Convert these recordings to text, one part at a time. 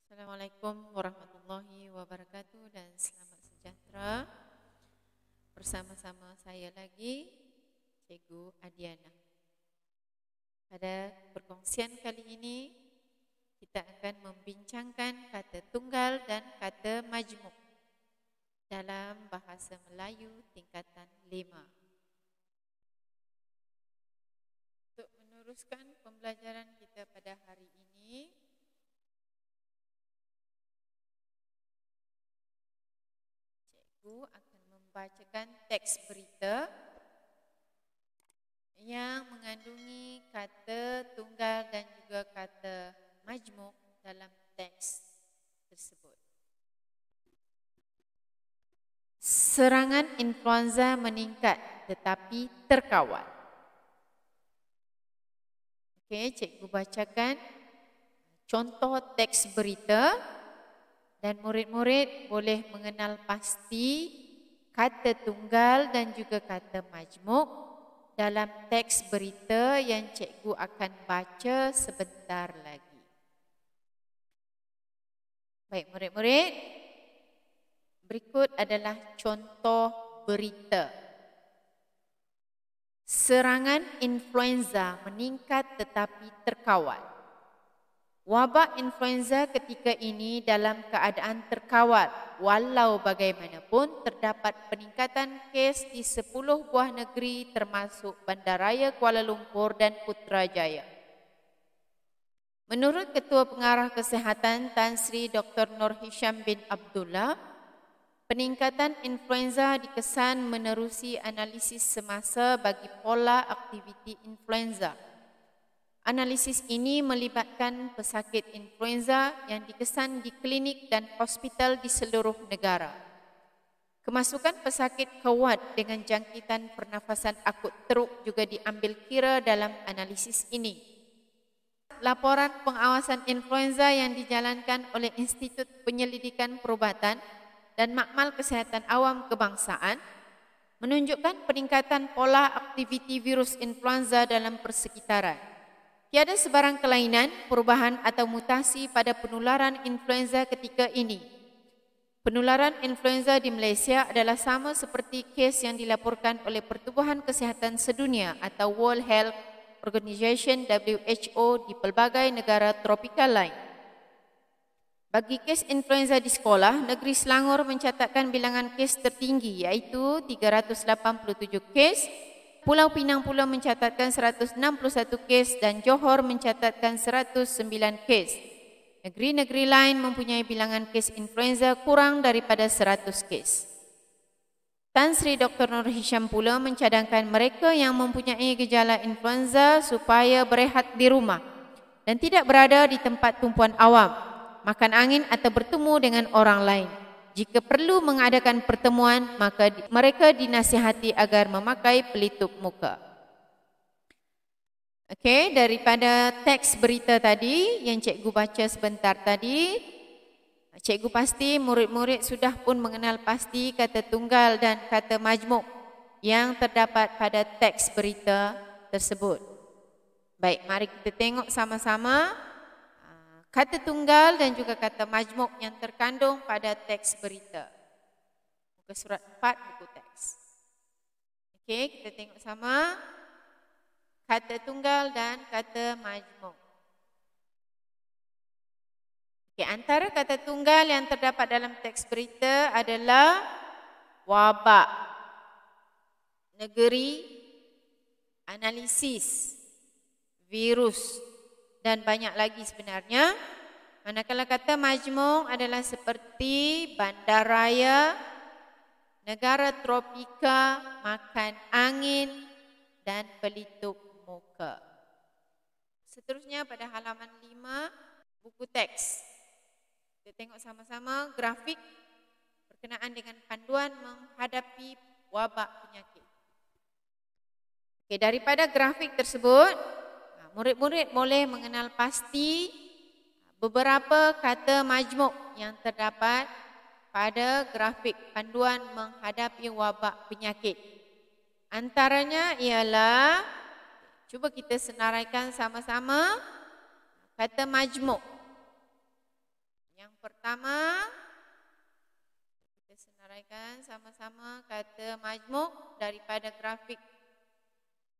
Assalamualaikum warahmatullahi wabarakatuh dan selamat sejahtera. Bersama-sama saya lagi, Cikgu Adiana. Pada perkongsian kali ini, kita akan membincangkan kata tunggal dan kata majmuk dalam bahasa Melayu tingkatan 5. Untuk meneruskan pembelajaran kita pada hari ini, Cikgu akan membacakan teks berita yang mengandungi kata tunggal dan juga kata majmuk dalam teks tersebut. Serangan influenza meningkat tetapi terkawal. Okey, cikgu bacakan contoh teks berita dan murid-murid boleh mengenal pasti kata tunggal dan juga kata majmuk dalam teks berita yang cikgu akan baca sebentar lagi. Baik murid-murid, berikut adalah contoh berita. Serangan influenza meningkat tetapi terkawal. Wabak influenza ketika ini dalam keadaan terkawal. Walau bagaimanapun terdapat peningkatan kes di 10 buah negeri termasuk Bandaraya Kuala Lumpur dan Putrajaya. Menurut Ketua Pengarah Kesihatan Tan Sri Dr. Nur Hisham bin Abdullah, peningkatan influenza dikesan menerusi analisis semasa bagi pola aktiviti influenza. Analisis ini melibatkan pesakit influenza yang dikesan di klinik dan hospital di seluruh negara. Kemasukan pesakit kuat dengan jangkitan pernafasan akut teruk juga diambil kira dalam analisis ini. Laporan pengawasan influenza yang dijalankan oleh Institut Penyelidikan Perubatan dan Makmal Kesihatan Awam Kebangsaan menunjukkan peningkatan pola aktiviti virus influenza dalam persekitaran. Tiada sebarang kelainan, perubahan atau mutasi pada penularan influenza ketika ini. Penularan influenza di Malaysia adalah sama seperti kes yang dilaporkan oleh Pertubuhan Kesihatan Sedunia atau World Health Organization WHO di pelbagai negara tropikal lain. Bagi kes influenza di sekolah, negeri Selangor mencatatkan bilangan kes tertinggi iaitu 387 kes, Pulau Pinang pula mencatatkan 161 kes dan Johor mencatatkan 109 kes. Negeri-negeri lain mempunyai bilangan kes influenza kurang daripada 100 kes. Tan Sri Dr. Nur Hisham pula mencadangkan mereka yang mempunyai gejala influenza supaya berehat di rumah dan tidak berada di tempat tumpuan awam, makan angin atau bertemu dengan orang lain. Jika perlu mengadakan pertemuan, maka mereka dinasihati agar memakai pelitup muka. Okey, daripada teks berita tadi yang cikgu baca sebentar tadi, cikgu pasti murid-murid sudah pun mengenal pasti kata tunggal dan kata majmuk yang terdapat pada teks berita tersebut. Baik, mari kita tengok sama-sama kata tunggal dan juga kata majmuk yang terkandung pada teks berita. Muka surat 4 buku teks. Okey, kita tengok sama kata tunggal dan kata majmuk. Okey, antara kata tunggal yang terdapat dalam teks berita adalah wabak, negeri, analisis, virus dan banyak lagi sebenarnya. Manakala kata majmuk adalah seperti bandaraya, negara tropika, makan angin dan pelitup muka. Seterusnya pada halaman 5 buku teks. Kita tengok sama-sama grafik berkenaan dengan panduan menghadapi wabak penyakit. Okey, daripada grafik tersebut, murid-murid boleh mengenal pasti beberapa kata majmuk yang terdapat pada grafik panduan menghadapi wabak penyakit. Antaranya ialah, cuba kita senaraikan sama-sama kata majmuk. Yang pertama, kita senaraikan sama-sama kata majmuk daripada grafik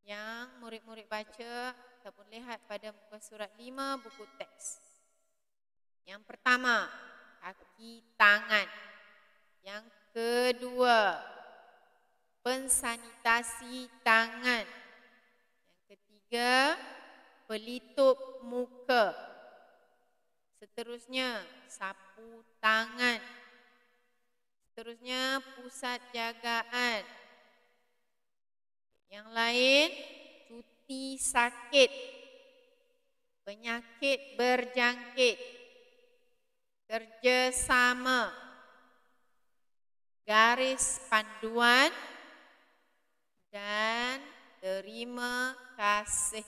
yang murid-murid baca ataupun lihat pada muka surat 5 buku teks. Yang pertama, kaki tangan. Yang kedua, pensanitasi tangan. Yang ketiga, pelitup muka. Seterusnya, sapu tangan. Seterusnya, pusat jagaan. Yang lain, cuti sakit, penyakit berjangkit, kerjasama, garis panduan, dan terima kasih.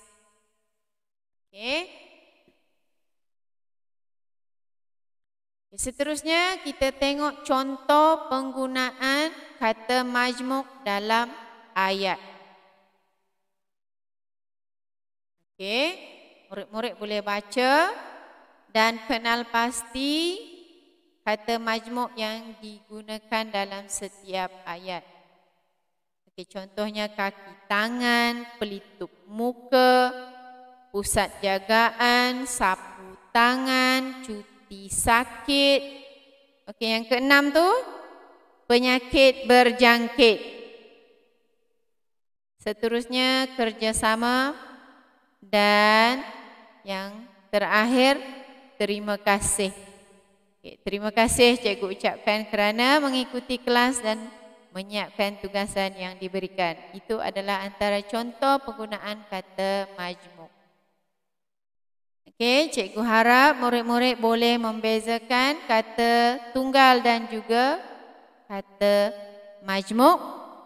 Okey. Seterusnya kita tengok contoh penggunaan kata majmuk dalam ayat. Okey, murid-murid boleh baca dan kenal pasti kata majmuk yang digunakan dalam setiap ayat. Okey, contohnya kaki tangan, pelitup muka, pusat jagaan, sapu tangan, cuti sakit. Okey, yang keenam tu penyakit berjangkit. Seterusnya kerjasama dan yang terakhir terima kasih. Okay, terima kasih cikgu ucapkan kerana mengikuti kelas dan menyiapkan tugasan yang diberikan. Itu adalah antara contoh penggunaan kata majmuk. Okey, cikgu harap murid-murid boleh membezakan kata tunggal dan juga kata majmuk.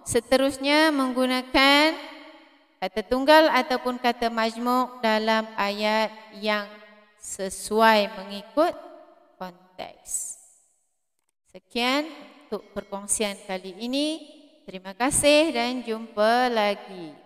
Seterusnya menggunakan kata tunggal ataupun kata majmuk dalam ayat yang sesuai mengikut konteks. Sekian untuk perkongsian kali ini. Terima kasih dan jumpa lagi.